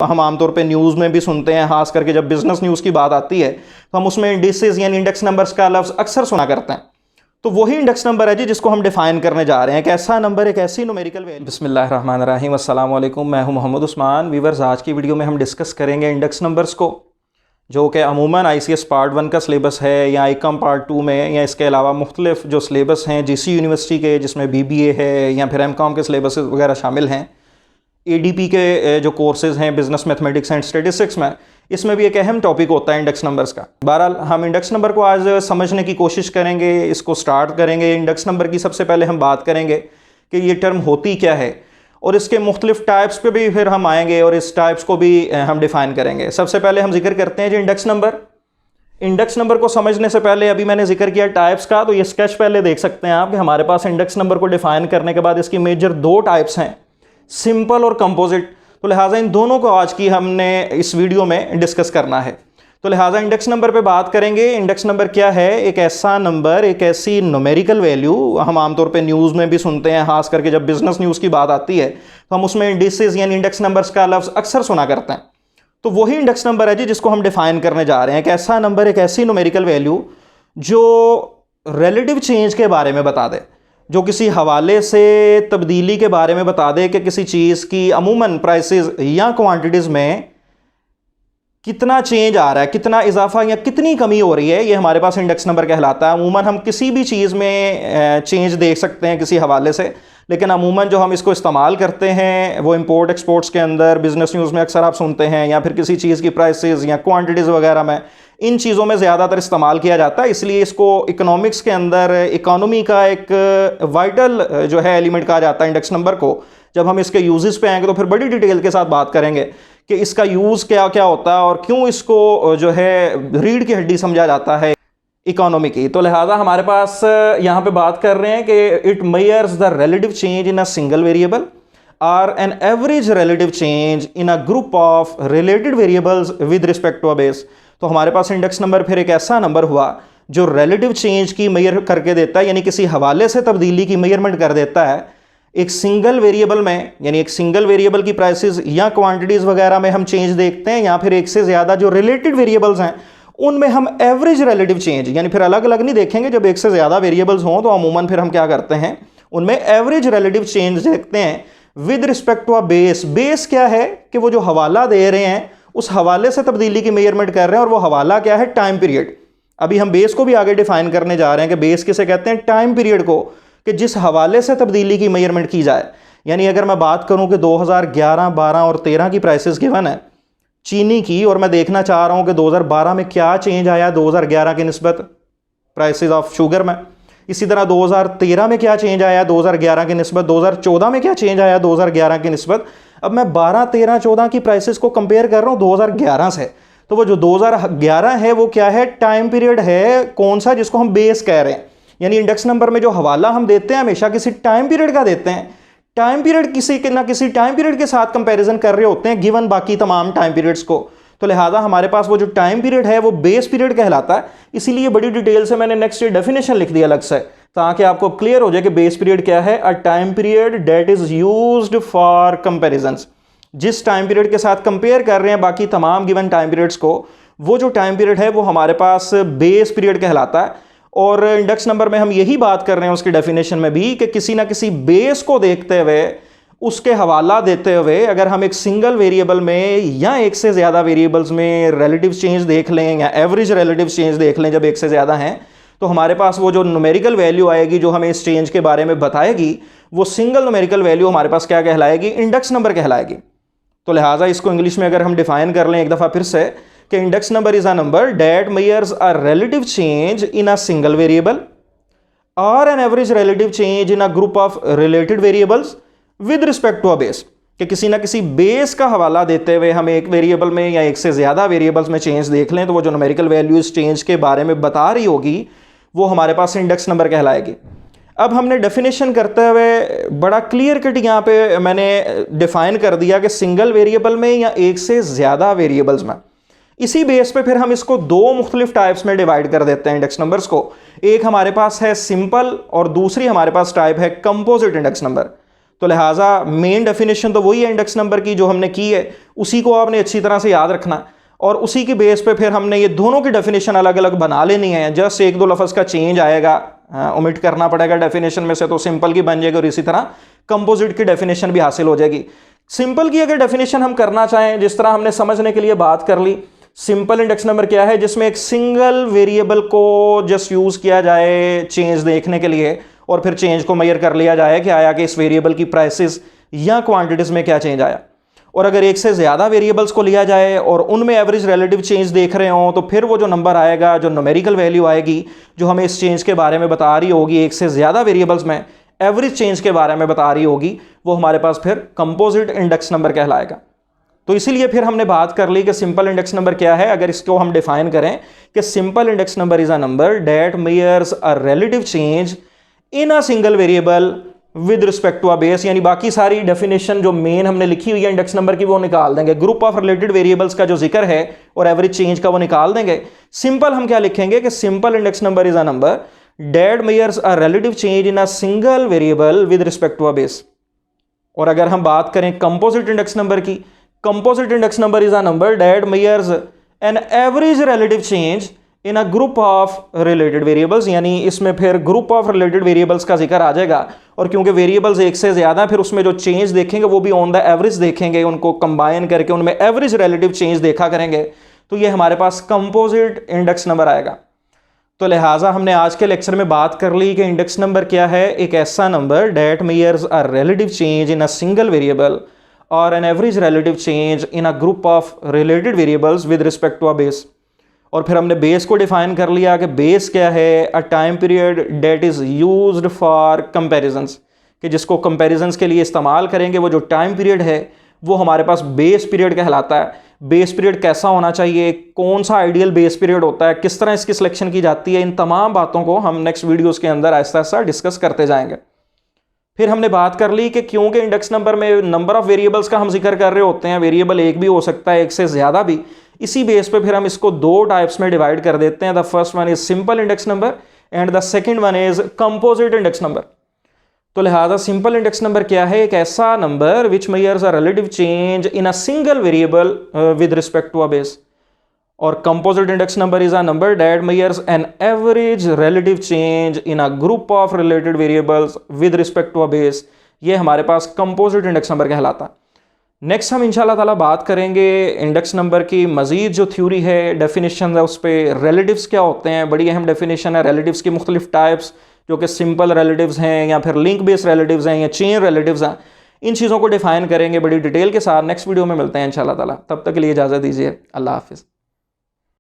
हम आमतौर पे न्यूज़ में भी सुनते हैं, खास करके जब बिजनेस न्यूज़ की बात आती है तो हम उसमें इंडिसेस यानी इंडेक्स नंबर्स का लफ्ज़ अक्सर सुना करते हैं। तो वही इंडेक्स नंबर है जी जिसको हम डिफाइन करने जा रहे हैं। एक ऐसा नंबर, एक ऐसी न्यूमेरिकल वैल्यू। बिस्मिल्लाहिर्रहमानिर्रहीम, अस्सलाम वालेकुम, मैं हूं मोहम्मद उस्मान। वीवर्स, आज की वीडियो में हम डिस्कस करेंगे इंडेक्स नंबर्स को, जो कि अमूमन ICS पार्ट 1 का सिलेबस है या ICOM पार्ट 2 में, या इसके अलावा मुख्तलिफ जो सिलेबस हैं GC यूनिवर्सिटी के, जिसमें BBA है या फिर MCOM के सिलेबस वगैरह शामिल हैं, ADP के जो कोर्सेज़ हैं बिजनेस मैथमेटिक्स एंड स्टेटिस्टिक्स में, इसमें भी एक अहम टॉपिक होता है इंडेक्स नंबर्स का। बहरहाल हम इंडेक्स नंबर को आज समझने की कोशिश करेंगे, इसको स्टार्ट करेंगे। इंडेक्स नंबर की सबसे पहले हम बात करेंगे कि ये टर्म होती क्या है, और इसके मुख्तलिफ टाइप्स पे भी फिर हम आएंगे और इस टाइप्स को भी हम डिफ़ाइन करेंगे। सबसे पहले हम जिक्र करते हैं जी इंडेक्स नंबर। इंडेक्स नंबर को समझने से पहले अभी मैंने जिक्र किया टाइप्स का, तो ये स्केच पहले देख सकते हैं आप कि हमारे पास इंडेक्स नंबर को डिफ़ाइन करने के बाद इसकी मेजर दो टाइप्स हैं, सिंपल और कंपोजिट। तो लिहाजा इन दोनों को आज की हमने इस वीडियो में डिस्कस करना है। तो लिहाजा इंडेक्स नंबर पे बात करेंगे। इंडेक्स नंबर क्या है? एक ऐसा नंबर, एक ऐसी न्यूमेरिकल वैल्यू, हम आमतौर पे न्यूज़ में भी सुनते हैं, खास करके जब बिजनेस न्यूज़ की बात आती है तो हम उसमें इंडिसेस यानी इंडेक्स नंबर्स का लफ्ज़ अक्सर सुना करते हैं। तो वही इंडेक्स नंबर है जी जिसको हम डिफाइन करने जा रहे हैं। एक ऐसा नंबर, एक ऐसी न्यूमेरिकल वैल्यू जो रिलेटिव चेंज के बारे में बता दे, जो किसी हवाले से तब्दीली के बारे में बता दे कि किसी चीज़ की अमूमन प्राइसेस या क्वांटिटीज़ में कितना चेंज आ रहा है, कितना इजाफा या कितनी कमी हो रही है, ये हमारे पास इंडेक्स नंबर कहलाता है। अमूमन हम किसी भी चीज़ में चेंज देख सकते हैं किसी हवाले से, लेकिन अमूमन जो हम इसको इस्तेमाल करते हैं वो इंपोर्ट एक्सपोर्ट्स के अंदर, बिजनेस न्यूज़ में अक्सर आप सुनते हैं, या फिर किसी चीज़ की प्राइसेस या क्वांटिटीज़ वगैरह में, इन चीज़ों में ज़्यादातर इस्तेमाल किया जाता है। इसलिए इसको इकोनॉमिक्स के अंदर इकोनॉमी का एक वाइटल जो है एलिमेंट कहा जाता है इंडेक्स नंबर को। जब हम इसके यूजेस पे आएंगे तो फिर बड़ी डिटेल के साथ बात करेंगे कि इसका यूज़ क्या क्या होता है और क्यों इसको जो है रीढ़ की हड्डी समझा जाता है इकोनॉमी की। तो लिहाजा हमारे पास यहाँ पे बात कर रहे हैं कि it measures the relative change in a single variable और an average relative change in a group of related variables with respect to a base. तो हमारे पास इंडेक्स नंबर फिर एक ऐसा नंबर हुआ जो रिलेटिव चेंज की मेजर करके देता है, यानी किसी हवाले से तब्दीली की मेजरमेंट कर देता है एक सिंगल वेरिएबल में, यानी एक सिंगल वेरिएबल की प्राइसेस या क्वांटिटीज़ वगैरह में हम चेंज देखते हैं, या फिर एक से ज़्यादा जो रिलेटेड वेरिएबल्स हैं उनमें हम एवरेज रिलेटिव चेंज, यानी फिर अलग अलग नहीं देखेंगे। जब एक से ज़्यादा वेरिएबल्स हों तो अमूमन फिर हम क्या करते हैं, उनमें एवरेज रिलेटिव चेंज देखते हैं with respect to a base. Base क्या है कि वो जो हवाला दे रहे हैं उस हवाले से तब्दीली की मेजरमेंट कर रहे हैं, और वो हवाला क्या है? Time period. अभी हम बेस को भी आगे डिफाइन करने जा रहे हैं कि बेस किसे कहते हैं? टाइम पीरियड को, कि जिस हवाले से तब्दीली की मेजरमेंट की जाए। यानी अगर मैं बात करूं कि 2011, 12 और 13 की प्राइसेस गिवन है चीनी की, और मैं देखना चाह रहा हूं कि 2012 में क्या चेंज आया 2011 की निस्बत प्राइसेस ऑफ शुगर में, इसी तरह 2013 में क्या चेंज आया 2011 की निस्बत, 2014 में क्या चेंज आया 2011 की निस्बत। अब मैं 12, 13, 14 की प्राइसेस को कंपेयर कर रहा हूं 2011 से, तो वो जो 2011 है वो क्या है? टाइम पीरियड है। कौन सा? जिसको हम बेस कह रहे हैं। यानी इंडेक्स नंबर में जो हवाला हम देते हैं हमेशा किसी टाइम पीरियड का देते हैं। टाइम पीरियड किसी के ना किसी टाइम पीरियड के साथ कंपैरिजन कर रहे होते हैं गिवन बाकी तमाम टाइम पीरियड्स को। तो लिहाजा हमारे पास वो जो टाइम पीरियड है वो बेस पीरियड कहलाता है। इसीलिए बड़ी डिटेल से मैंने नेक्स्ट डेफिनेशन लिख दिया अलग से, ताकि आपको क्लियर हो जाए कि बेस पीरियड क्या है। A time period that is used for comparisons. जिस टाइम पीरियड के साथ कंपेयर कर रहे हैं बाकी तमाम गिवन टाइम पीरियड्स को, वो जो टाइम पीरियड है वो हमारे पास बेस पीरियड कहलाता है। और इंडेक्स नंबर में हम यही बात कर रहे हैं उसकी डेफिनेशन में भी कि किसी ना किसी बेस को देखते हुए, उसके हवाला देते हुए, अगर हम एक सिंगल वेरिएबल में या एक से ज़्यादा वेरिएबल्स में रिलेटिव चेंज देख लें या एवरेज रिलेटिव चेंज देख लें जब एक से ज़्यादा हैं, तो हमारे पास वो जो न्यूमेरिकल वैल्यू आएगी जो हमें इस चेंज के बारे में बताएगी, वो सिंगल न्यूमेरिकल वैल्यू हमारे पास क्या कहलाएगी? इंडेक्स नंबर कहलाएगी। तो लिहाजा इसको इंग्लिश में अगर हम डिफाइन कर लें एक दफ़ा फिर से, कि index number is a number that measures a relative change in a single variable और an average relative change in a group of related variables with respect to a base. कि किसी ना किसी बेस का हवाला देते हुए हम एक वेरिएबल में या एक से ज़्यादा वेरिएबल्स में चेंज देख लें, तो वो जो न्यूमेरिकल वैल्यू इस चेंज के बारे में बता रही होगी वो हमारे पास इंडेक्स नंबर कहलाएगी। अब हमने डेफिनेशन करते हुए बड़ा क्लियर कट यहाँ पे मैंने डिफाइन कर दिया कि सिंगल वेरिएबल में या एक से ज़्यादा वेरिएबल्स में। इसी बेस पे फिर हम इसको दो मुख्तलिफ टाइप्स में डिवाइड कर देते हैं इंडेक्स नंबर्स को। एक हमारे पास है सिंपल और दूसरी हमारे पास टाइप है कंपोजिट इंडेक्स नंबर। तो लिहाजा मेन डेफिनेशन तो वही है इंडेक्स नंबर की जो हमने की है, उसी को आपने अच्छी तरह से याद रखना और उसी की बेस पे फिर हमने ये दोनों की डेफिनेशन अलग अलग बना लेनी है। जस्ट एक दो लफ्ज़ का चेंज आएगा, ओमिट करना पड़ेगा डेफिनेशन में से, तो सिंपल की बन जाएगी और इसी तरह कंपोजिट की डेफिनेशन भी हासिल हो जाएगी। सिंपल की अगर डेफिनेशन हम करना चाहें, जिस तरह हमने समझने के लिए बात कर ली, सिंपल इंडेक्स नंबर क्या है, जिसमें एक सिंगल वेरिएबल को जस्ट यूज किया जाए चेंज देखने के लिए और फिर चेंज को मेजर कर लिया जाए कि आया कि इस वेरिएबल की प्राइसेस या क्वांटिटीज में क्या चेंज आया। और अगर एक से ज़्यादा वेरिएबल्स को लिया जाए और उनमें एवरेज रिलेटिव चेंज देख रहे हो, तो फिर वो जो नंबर आएगा, जो न्यूमेरिकल वैल्यू आएगी, जो हमें इस चेंज के बारे में बता रही होगी, एक से ज़्यादा वेरिएबल्स में एवरेज चेंज के बारे में बता रही होगी, वो हमारे पास फिर कंपोजिट इंडेक्स नंबर कहलाएगा। तो इसीलिए फिर हमने बात कर ली कि सिंपल इंडेक्स नंबर क्या है। अगर इसको हम डिफाइन करें कि simple index number is a number that measures a relative change in a single variable with respect to a base, यानी बाकी सारी डेफिनेशन जो मेन हमने लिखी हुई है इंडेक्स नंबर की वो निकाल देंगे, ग्रुप ऑफ रिलेटेड वेरिएबल्स का जो जिक्र है और एवरेज चेंज का वो निकाल देंगे। सिंपल हम क्या लिखेंगे कि simple index number is a number that measures a relative change in a single variable with respect to a base. और अगर हम बात करें कंपोजिट इंडेक्स नंबर की, composite index number is a number that measures an average relative change in a group of related variables, यानी इसमें फिर group of related variables का जिक्र आ जाएगा। और क्योंकि वेरिएबल्स एक से ज्यादा, फिर उसमें जो चेंज देखेंगे वो भी ऑन द एवरेज देखेंगे, उनको कंबाइन करके उनमें एवरेज रिलेटिव चेंज देखा करेंगे, तो ये हमारे पास कंपोजिट इंडेक्स नंबर आएगा। तो लिहाजा हमने आज के लेक्चर में बात कर ली कि इंडेक्स नंबर क्या है, एक ऐसा number that measures a relative change in a single variable और an average relative change in a group of related variables with respect to a base. और फिर हमने बेस को डिफाइन कर लिया कि बेस क्या है, a time period that is used for comparisons, कि जिसको कंपैरिजंस के लिए इस्तेमाल करेंगे, वो जो टाइम पीरियड है वो हमारे पास बेस पीरियड कहलाता है। बेस पीरियड कैसा होना चाहिए, कौन सा आइडियल बेस पीरियड होता है, किस तरह इसकी सिलेक्शन की जाती है, इन तमाम बातों को हम नेक्स्ट वीडियोस के अंदर आहिस्ता आहिस्ता डिस्कस करते जाएंगे। फिर हमने बात कर ली कि क्योंकि इंडेक्स नंबर में नंबर ऑफ वेरिएबल्स का हम जिक्र कर रहे होते हैं, वेरिएबल एक भी हो सकता है, एक से ज़्यादा भी, इसी बेस पे फिर हम इसको दो टाइप्स में डिवाइड कर देते हैं। The first one is simple index number and the second one is composite index number. तो लिहाजा सिंपल इंडेक्स नंबर क्या है, एक ऐसा number which measures a relative change in a single variable with respect to a base. और composite index number is a number that measures an average relative change in a group of related variables with respect to a base. ये हमारे पास composite index number कहलाता है। Next हम इंशाल्लाह ताला बात करेंगे इंडेक्स नंबर की मज़ीद जो थ्योरी है, डेफिनेशन है, उस पर रिलेटिव्स क्या होते हैं, बड़ी अहम डेफिनेशन है रिलेटिव्स की मुख्तलिफ टाइप्स, जो कि सिंपल रिलेटिव्स हैं या फिर लिंक बेस्ड रिलेटिव्स हैं या चेन रिलेटिव्स हैं। इन चीज़ों को डिफाइन करेंगे बड़ी डिटेल के साथ। नेक्स्ट वीडियो में मिलते हैं इंशाल्लाह ताला, तब तक के लिए इजाज़त दीजिए, अल्लाह हाफिज़।